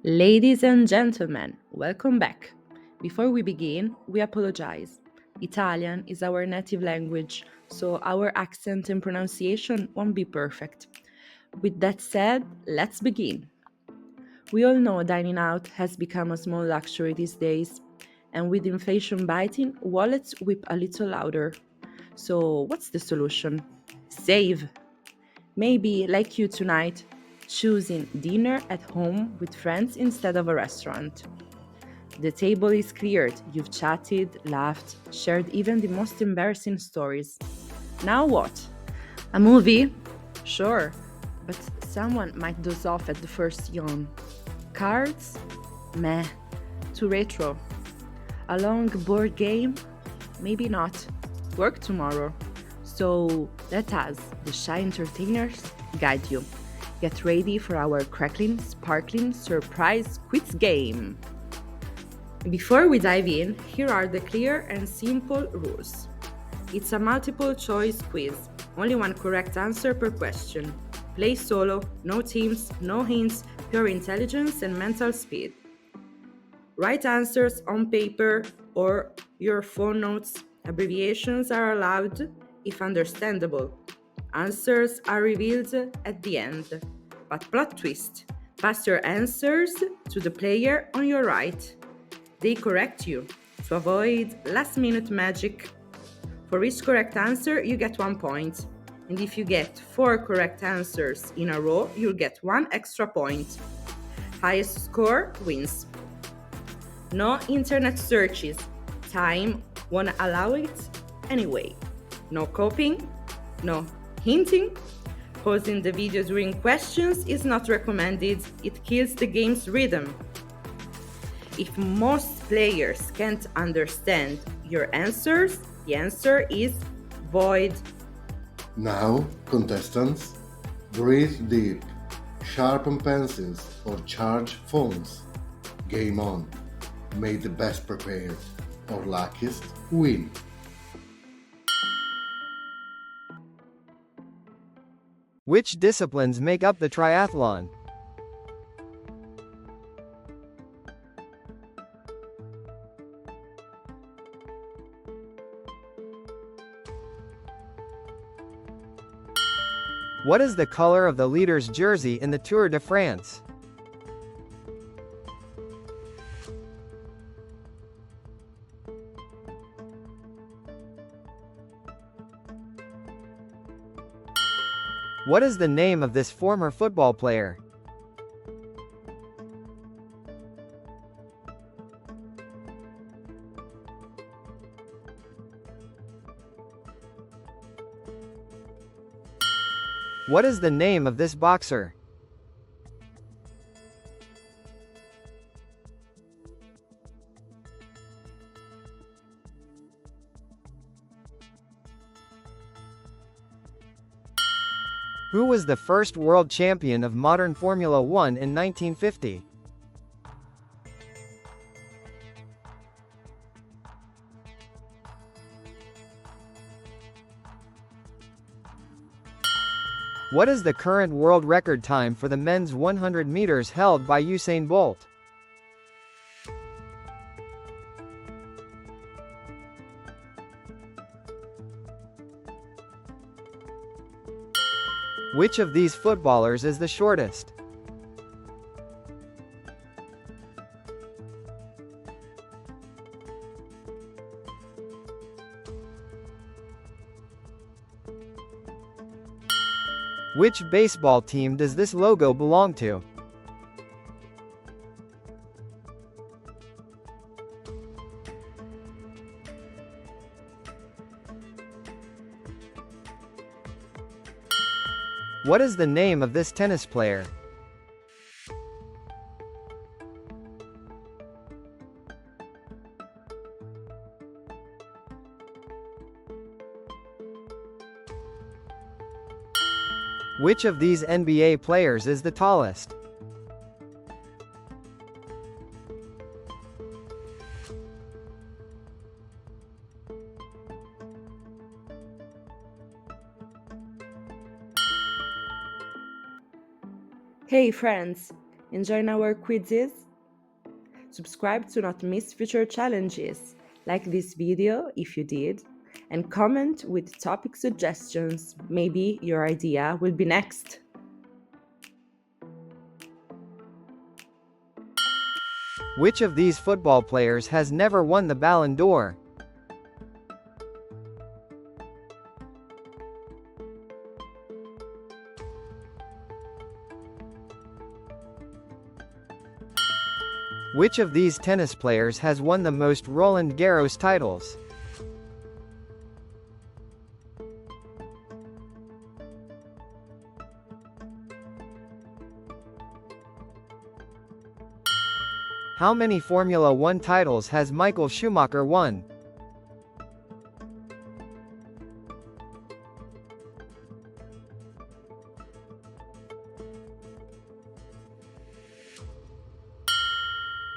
Ladies and gentlemen, welcome back. Before we begin, we apologize. Italian is our native language, so our accent and pronunciation won't be perfect. With that said, let's begin. We all know dining out has become a small luxury these days, and with inflation biting, wallets whip a little louder. So, what's the solution? Save! Maybe, like you tonight, choosing dinner at home with friends instead of a restaurant. The table is cleared, you've chatted, laughed, shared even the most embarrassing stories. Now what? A movie? Sure, but someone might doze off at the first yawn. Cards? Meh, too retro. A long board game? Maybe not. Work tomorrow. So let us, the shy entertainers, guide you. Get ready for our crackling, sparkling surprise quiz game. Before we dive in, here are the clear and simple rules. It's a multiple choice quiz, only one correct answer per question. Play solo, no teams, no hints, pure intelligence and mental speed. Write answers on paper or your phone notes. Abbreviations are allowed if understandable. Answers are revealed at the end. But plot twist, pass your answers to the player on your right. They correct you to avoid last minute magic. For each correct answer, you get 1 point. And if you get 4 correct answers in a row, you'll get 1 extra point. Highest score wins. No internet searches. Time won't allow it anyway. No copying, no hinting. Pausing the video during questions is not recommended. It kills the game's rhythm. If most players can't understand your answers, the answer is void. Now, contestants, breathe deep, sharpen pencils or charge phones. Game on. May the best prepared or luckiest win. Which disciplines make up the triathlon? What is the color of the leader's jersey in the Tour de France? What is the name of this former football player? What is the name of this boxer? Who was the first world champion of modern Formula One in 1950? What is the current world record time for the men's 100 meters held by Usain Bolt? Which of these footballers is the shortest? Which baseball team does this logo belong to? What is the name of this tennis player? Which of these NBA players is the tallest? Hey friends, Enjoying our quizzes? Subscribe to not miss future challenges. Like this video if you did, and comment with topic suggestions. Maybe your idea will be next. Which of these football players has never won the Ballon d'Or? Which of these tennis players has won the most Roland Garros titles? How many Formula One titles has Michael Schumacher won?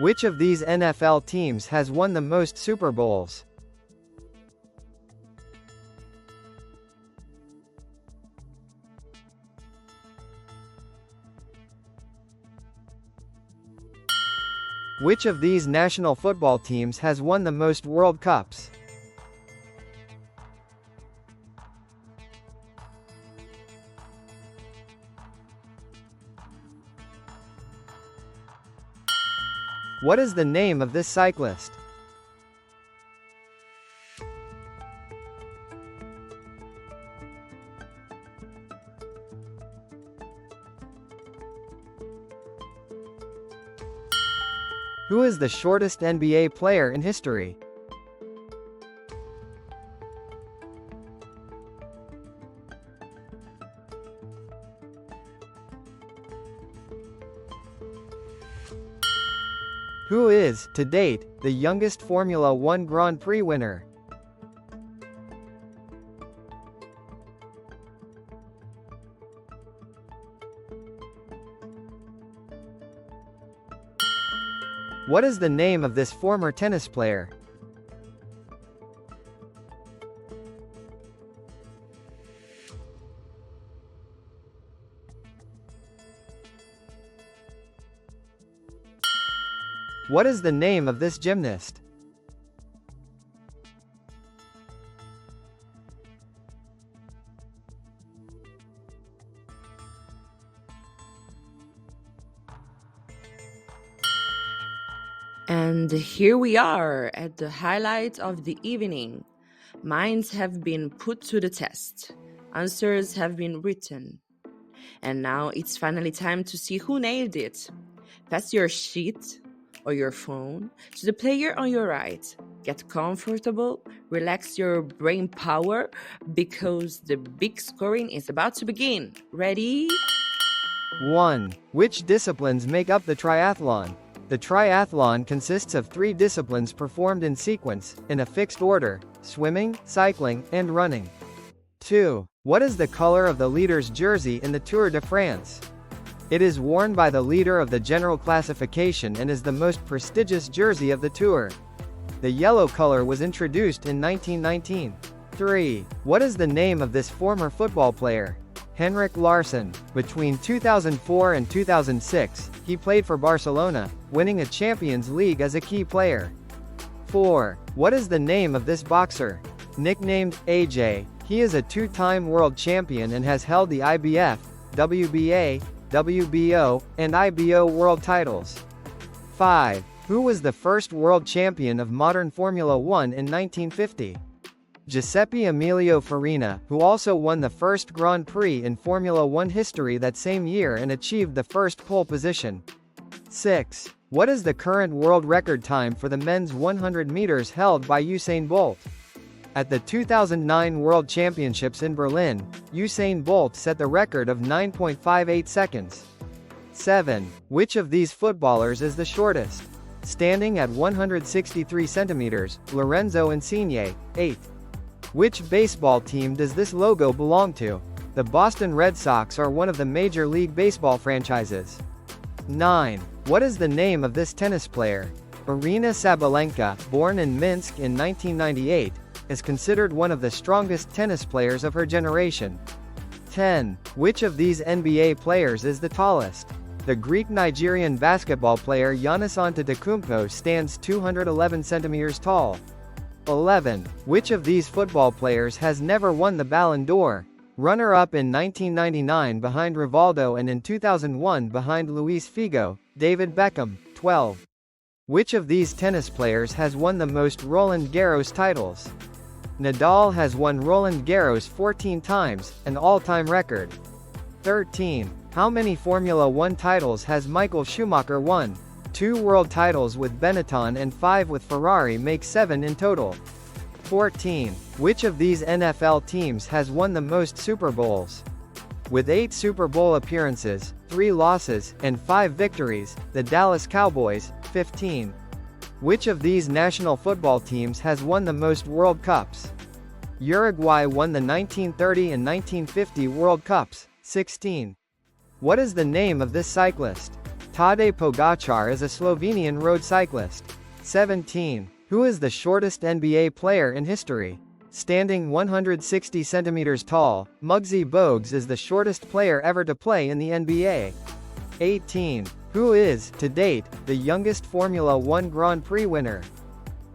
Which of these NFL teams has won the most Super Bowls? Which of these national football teams has won the most World Cups? What is the name of this cyclist? Who is the shortest NBA player in history? Who is, to date, the youngest Formula One Grand Prix winner? What is the name of this former tennis player? What is the name of this gymnast? And here we are at the highlight of the evening. Minds have been put to the test. Answers have been written. And now it's finally time to see who nailed it. Pass your sheet or your phone to the player on your right. Get comfortable, relax your brain power, because the big scoring is about to begin. Ready? 1. Which disciplines make up the triathlon? The triathlon consists of 3 disciplines performed in sequence, in a fixed order: swimming, cycling, and running. 2. What is the color of the leader's jersey in the Tour de France? It is worn by the leader of the general classification and is the most prestigious jersey of the Tour. The yellow color was introduced in 1919. 3. What is the name of this former football player? Henrik Larsson. Between 2004 and 2006, he played for Barcelona, winning a Champions League as a key player. 4. What is the name of this boxer? Nicknamed AJ, he is a 2-time world champion and has held the IBF, WBA, WBO, and IBO world titles. 5. Who was the first world champion of modern Formula One in 1950? Giuseppe Emilio Farina, who also won the first Grand Prix in Formula One history that same year and achieved the first pole position. 6. What is the current world record time for the men's 100 meters held by Usain Bolt? At the 2009 World Championships in Berlin, Usain Bolt set the record of 9.58 seconds. 7. Which of these footballers is the shortest? Standing at 163 centimeters, Lorenzo Insigne. 8. Which baseball team does this logo belong to? The Boston Red Sox are one of the Major League Baseball franchises. 9. What is the name of this tennis player? Aryna Sabalenka, born in Minsk in 1998, is considered one of the strongest tennis players of her generation. 10. Which of these NBA players is the tallest? The Greek-Nigerian basketball player Giannis Antetokounmpo stands 211 centimeters tall. 11. Which of these football players has never won the Ballon d'Or? Runner-up in 1999 behind Rivaldo and in 2001 behind Luis Figo, David Beckham. 12. Which of these tennis players has won the most Roland Garros titles? Nadal has won Roland Garros 14 times, an all-time record. 13. How many Formula One titles has Michael Schumacher won? 2 world titles with Benetton and 5 with Ferrari make 7 in total. 14. Which of these NFL teams has won the most Super Bowls? With 8 Super Bowl appearances, 3 losses, and 5 victories, the Dallas Cowboys. 15. Which of these national football teams has won the most World Cups? Uruguay won the 1930 and 1950 World Cups. 16. What is the name of this cyclist? Tadej Pogačar is a Slovenian road cyclist. 17. Who is the shortest NBA player in history? Standing 160 centimeters tall, Muggsy Bogues is the shortest player ever to play in the NBA. 18. Who is, to date, the youngest Formula One Grand Prix winner?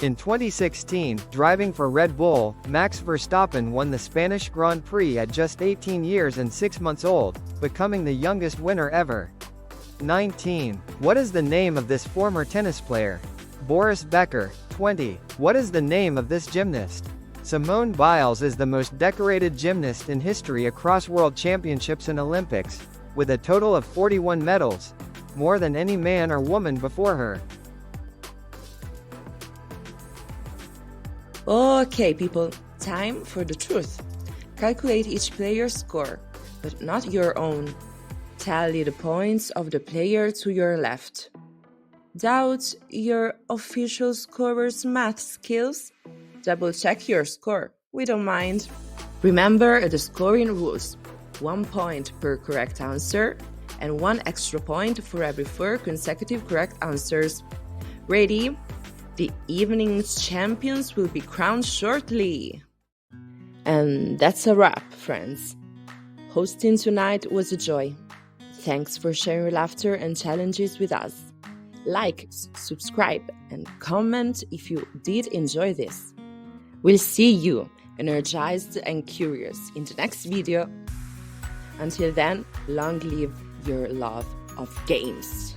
In 2016, driving for Red Bull, Max Verstappen won the Spanish Grand Prix at just 18 years and 6 months old, becoming the youngest winner ever. 19. What is the name of this former tennis player? Boris Becker. 20. What is the name of this gymnast? Simone Biles is the most decorated gymnast in history across world championships and Olympics, with a total of 41 medals, more than any man or woman before her. Okay, people, time for the truth. Calculate each player's score, but not your own. Tally the points of the player to your left. Doubt your official scorer's math skills? Double check your score, we don't mind. Remember the scoring rules: 1 point per correct answer, and 1 extra point for every 4 consecutive correct answers. Ready? The evening's champions will be crowned shortly. And that's a wrap, friends. Hosting tonight was a joy. Thanks for sharing your laughter and challenges with us. Like, subscribe, and comment if you did enjoy this. We'll see you, energized and curious, in the next video. Until then, long live your love of games.